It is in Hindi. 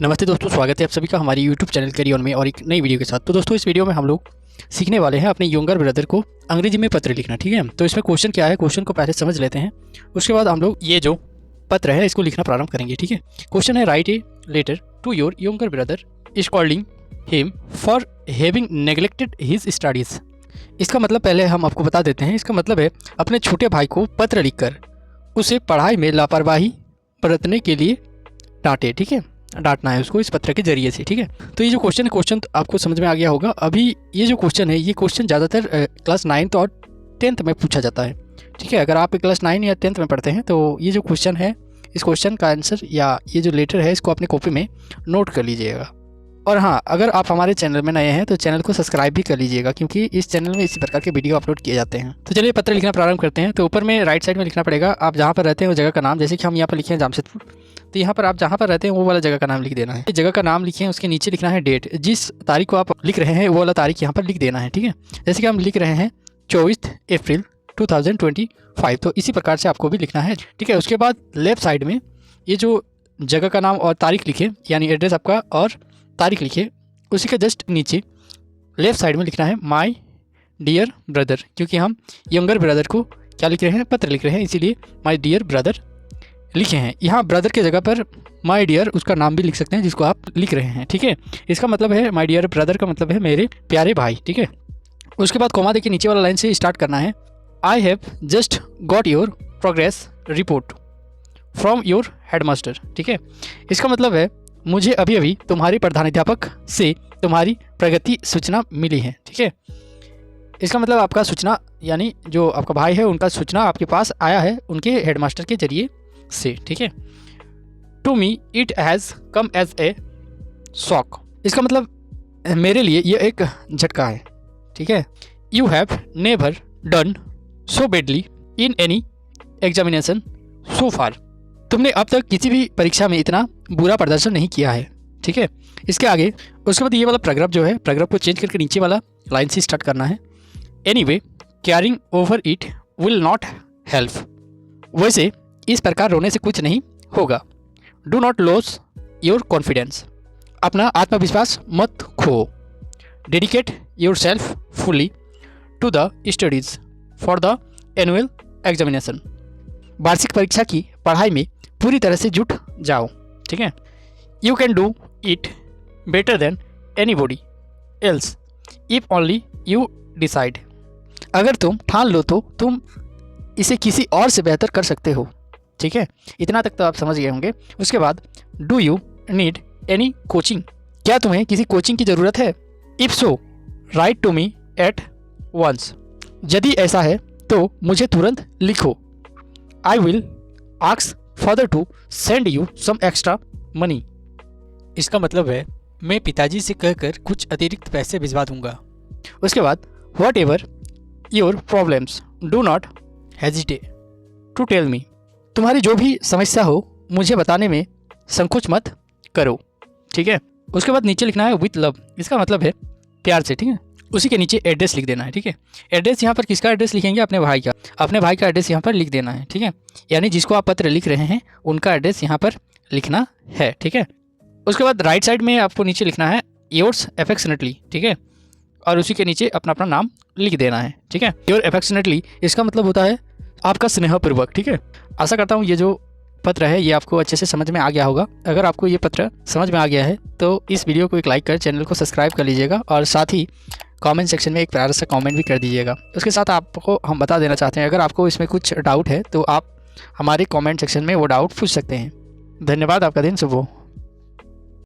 नमस्ते दोस्तों, स्वागत है आप सभी का हमारी यूट्यूब चैनल कैरी ऑन में और एक नई वीडियो के साथ। तो दोस्तों इस वीडियो में हम लोग सीखने वाले हैं अपने यंगर ब्रदर को अंग्रेजी में पत्र लिखना। ठीक है, तो इसमें क्वेश्चन क्या है, क्वेश्चन को पहले समझ लेते हैं, उसके बाद हम लोग ये जो पत्र है इसको लिखना प्रारंभ करेंगे। ठीक है, क्वेश्चन है write a letter to your younger brother scolding him for having neglected his studies. इसका मतलब पहले हम आपको बता देते हैं। इसका मतलब है अपने छोटे भाई को पत्र लिखकर उसे पढ़ाई में लापरवाही बरतने के लिए डांटे। ठीक है, डांटना है उसको इस पत्र के जरिए से। ठीक है, तो ये जो क्वेश्चन है, क्वेश्चन तो आपको समझ में आ गया होगा। अभी ये जो क्वेश्चन है, ये क्वेश्चन ज़्यादातर क्लास 9th और 10th में पूछा जाता है। ठीक है, अगर आप क्लास 9 या 10th में पढ़ते हैं तो ये जो क्वेश्चन है, इस क्वेश्चन का आंसर या ये जो लेटर है इसको अपने कॉपी में नोट कर लीजिएगा। और हाँ, अगर आप हमारे चैनल में नए हैं तो चैनल को सब्सक्राइब भी कर लीजिएगा, क्योंकि इस चैनल में इसी प्रकार के वीडियो अपलोड किए जाते हैं। तो चलिए पत्र लिखना प्रारंभ करते हैं। तो ऊपर में राइट साइड में लिखना पड़ेगा आप जहाँ पर रहते हैं वो जगह का नाम। जैसे कि हम यहाँ पर लिखे हैं जामशेदपुर, तो यहाँ पर आप जहाँ पर रहते हैं वो वाला जगह का नाम लिख देना है। जगह का नाम लिखें, उसके नीचे लिखना है डेट, जिस तारीख को आप लिख रहे हैं वो वाला तारीख यहाँ पर लिख देना है। ठीक है, जैसे कि हम लिख रहे हैं 24 अप्रैल 2025, तो इसी प्रकार से आपको भी लिखना है। ठीक है, उसके बाद लेफ्ट साइड में ये जो जगह का नाम और तारीख लिखे, यानी एड्रेस आपका और तारीख लिखे, उसी के जस्ट नीचे लेफ़्ट साइड में लिखना है माय डियर ब्रदर, क्योंकि हम यंगर ब्रदर को क्या लिख रहे हैं, पत्र लिख रहे हैं, इसीलिए माय डियर ब्रदर लिखे हैं। यहाँ ब्रदर के जगह पर माय डियर उसका नाम भी लिख सकते हैं जिसको आप लिख रहे हैं। ठीक है, इसका मतलब है माय डियर ब्रदर का मतलब है मेरे प्यारे भाई। ठीक है, उसके बाद कॉमा देखिए नीचे वाला लाइन से स्टार्ट करना है। I have just got your progress report from your headmaster. ठीक है, इसका मतलब है मुझे अभी अभी तुम्हारे प्रधानाध्यापक से तुम्हारी प्रगति सूचना मिली है। ठीक है, इसका मतलब आपका सूचना यानी जो आपका भाई है उनका सूचना आपके पास आया है उनके हेडमास्टर के जरिए से। ठीक है, to me it has come as a shock, इसका मतलब मेरे लिए ये एक झटका है। ठीक है, you have never done so badly in any examination so far, तुमने अब तक किसी भी परीक्षा में इतना बुरा प्रदर्शन नहीं किया है। ठीक है, इसके आगे उसके बाद ये वाला पैराग्राफ जो है, पैराग्राफ को चेंज करके नीचे वाला लाइन से स्टार्ट करना है। Anyway crying over it will not help, वैसे इस प्रकार रोने से कुछ नहीं होगा। Do not lose your confidence, अपना आत्मविश्वास मत खो। Dedicate yourself fully to the studies for the annual examination, वार्षिक परीक्षा की पढ़ाई में पूरी तरह से जुट जाओ। ठीक है, you can do it better than anybody else if only you decide, अगर तुम ठान लो तो तुम इसे किसी और से बेहतर कर सकते हो। ठीक है, इतना तक तो आप समझ गए होंगे। उसके बाद do you need any coaching, क्या तुम्हें किसी कोचिंग की ज़रूरत है? If so write to me at once, यदि ऐसा है तो मुझे तुरंत लिखो। I will ask father to send you some extra money, इसका मतलब है मैं पिताजी से कहकर कुछ अतिरिक्त पैसे भिजवा दूंगा। उसके बाद whatever your problems do not hesitate to tell me, तुम्हारी जो भी समस्या हो मुझे बताने में संकोच मत करो। ठीक है, उसके बाद नीचे लिखना है विथ लव, इसका मतलब है प्यार से। ठीक है, उसी के नीचे एड्रेस लिख देना है। ठीक है, एड्रेस यहाँ पर किसका एड्रेस लिखेंगे, अपने भाई का, अपने भाई का एड्रेस यहाँ पर लिख देना है। ठीक है, यानी जिसको आप पत्र लिख रहे हैं उनका एड्रेस यहाँ पर लिखना है। ठीक है, उसके बाद राइट साइड में आपको नीचे लिखना है योर्स अफेक्शनेटली। ठीक है, और उसी के नीचे अपना अपना नाम लिख देना है। ठीक है, योर अफेक्शनेटली इसका मतलब होता है आपका स्नेहपूर्वक। ठीक है, आशा करता हूँ ये जो पत्र है ये आपको अच्छे से समझ में आ गया होगा। अगर आपको ये पत्र समझ में आ गया है तो इस वीडियो को एक लाइक कर चैनल को सब्सक्राइब कर लीजिएगा और साथ ही कमेंट सेक्शन में एक प्यारा सा कमेंट भी कर दीजिएगा। उसके साथ आपको हम बता देना चाहते हैं, अगर आपको इसमें कुछ डाउट है तो आप हमारे कमेंट सेक्शन में वो डाउट पूछ सकते हैं। धन्यवाद, आपका दिन शुभ हो।